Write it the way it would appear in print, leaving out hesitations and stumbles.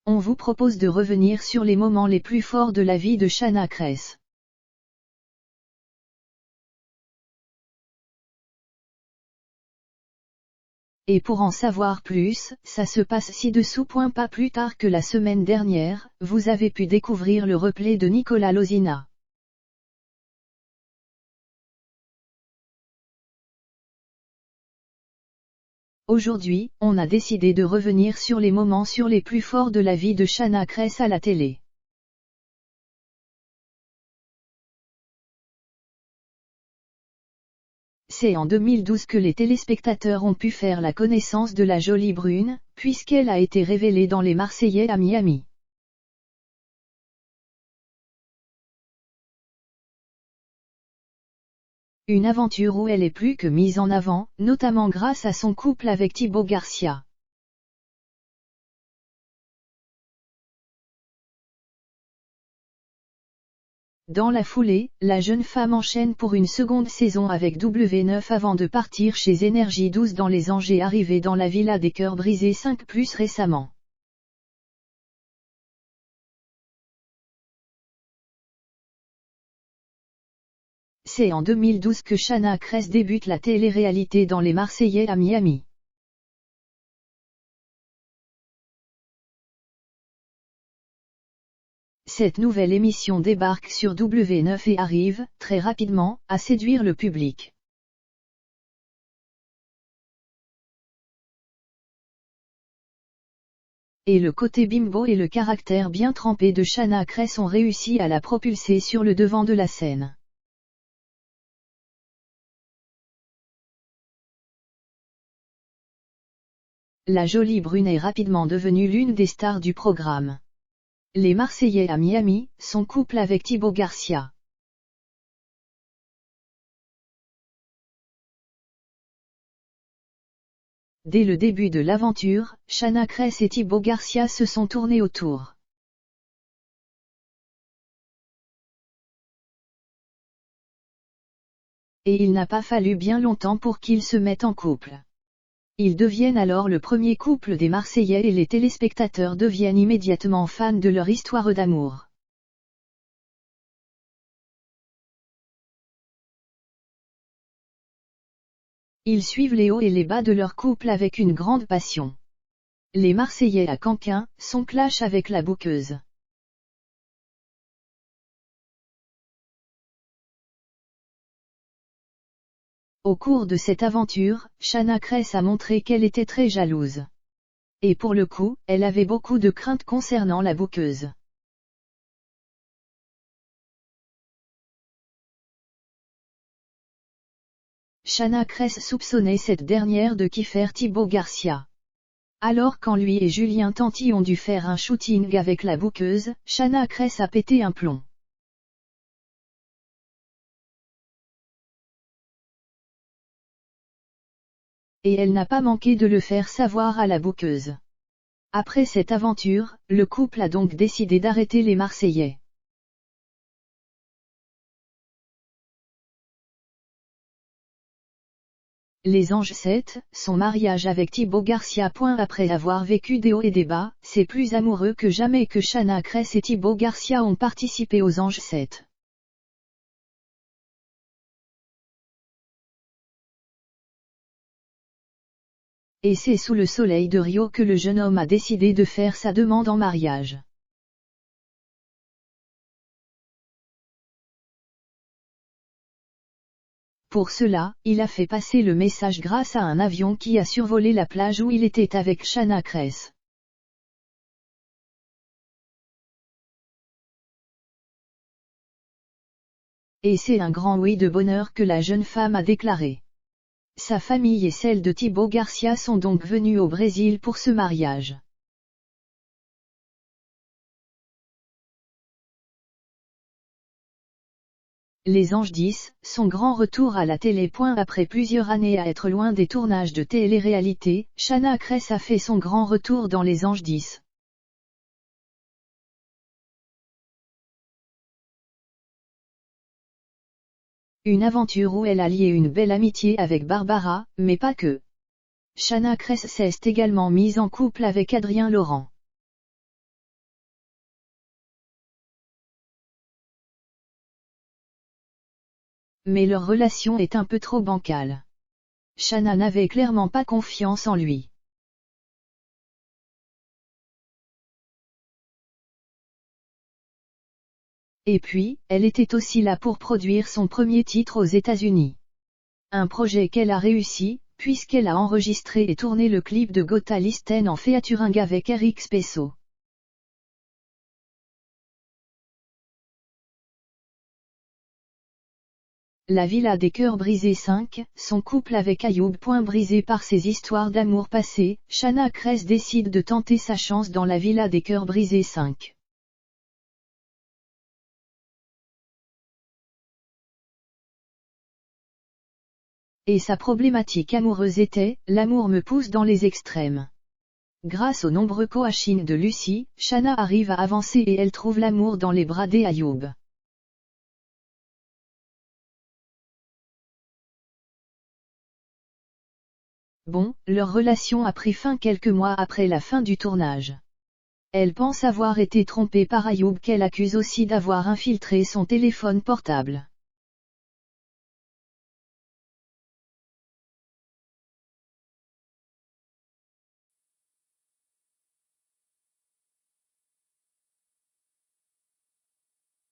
on vous propose de revenir sur les moments les plus forts de la vie de Shanna Kress. Et pour en savoir plus, ça se passe ci-dessous. Pas plus tard que la semaine dernière, vous avez pu découvrir le replay de Nicola Losina. Aujourd'hui, on a décidé de revenir sur les moments les plus forts de la vie de Shanna Kress à la télé. C'est en 2012 que les téléspectateurs ont pu faire la connaissance de la jolie brune, puisqu'elle a été révélée dans Les Marseillais à Miami. Une aventure où elle est plus que mise en avant, notamment grâce à son couple avec Thibaut Garcia. Dans la foulée, la jeune femme enchaîne pour une seconde saison avec W9 avant de partir chez Énergie 12 dans les Anges et arriver dans la Villa des Cœurs Brisés 5+ récemment. C'est en 2012 que Shanna Kress débute la télé-réalité dans Les Marseillais à Miami. Cette nouvelle émission débarque sur W9 et arrive, très rapidement, à séduire le public. Et le côté bimbo et le caractère bien trempé de Shanna Kress ont réussi à la propulser sur le devant de la scène. La jolie brune est rapidement devenue l'une des stars du programme. Les Marseillais à Miami, son couple avec Thibaut Garcia. Dès le début de l'aventure, Shanna Kress et Thibaut Garcia se sont tournés autour. Et il n'a pas fallu bien longtemps pour qu'ils se mettent en couple. Ils deviennent alors le premier couple des Marseillais et les téléspectateurs deviennent immédiatement fans de leur histoire d'amour. Ils suivent les hauts et les bas de leur couple avec une grande passion. Les Marseillais à Canquin, son clash avec la bouqueuse. Au cours de cette aventure, Shanna Kress a montré qu'elle était très jalouse. Et pour le coup, elle avait beaucoup de craintes concernant la bouqueuse. Shanna Kress soupçonnait cette dernière de kiffer Thibaut Garcia. Alors quand lui et Julien Tanti ont dû faire un shooting avec la bouqueuse, Shanna Kress a pété un plomb. Et elle n'a pas manqué de le faire savoir à la bouqueuse. Après cette aventure, le couple a donc décidé d'arrêter les Marseillais. Les Anges 7, son mariage avec Thibaut Garcia. Après avoir vécu des hauts et des bas, c'est plus amoureux que jamais que Shanna Kress et Thibaut Garcia ont participé aux Anges 7. Et c'est sous le soleil de Rio que le jeune homme a décidé de faire sa demande en mariage. Pour cela, il a fait passer le message grâce à un avion qui a survolé la plage où il était avec Shanna Kress. Et c'est un grand oui de bonheur que la jeune femme a déclaré. Sa famille et celle de Thibaut Garcia sont donc venues au Brésil pour ce mariage. Les Anges 10, son grand retour à la télé. Après plusieurs années à être loin des tournages de télé-réalité, Shanna Kress a fait son grand retour dans Les Anges 10. Une aventure où elle a lié une belle amitié avec Barbara, mais pas que. Shanna Kress s'est également mise en couple avec Adrien Laurent. Mais leur relation est un peu trop bancale. Shanna n'avait clairement pas confiance en lui. Et puis, elle était aussi là pour produire son premier titre aux États-Unis. Un projet qu'elle a réussi, puisqu'elle a enregistré et tourné le clip de Gotta Listen en featuring avec Eric Spesso. La Villa des Cœurs Brisés 5, son couple avec Ayoub. Brisé par ses histoires d'amour passées, Shanna Kress décide de tenter sa chance dans La Villa des Cœurs Brisés 5. Et sa problématique amoureuse était, l'amour me pousse dans les extrêmes. Grâce aux nombreux coachings de Lucy, Shanna arrive à avancer et elle trouve l'amour dans les bras d'Ayoub. Bon, leur relation a pris fin quelques mois après la fin du tournage. Elle pense avoir été trompée par Ayoub qu'elle accuse aussi d'avoir infiltré son téléphone portable.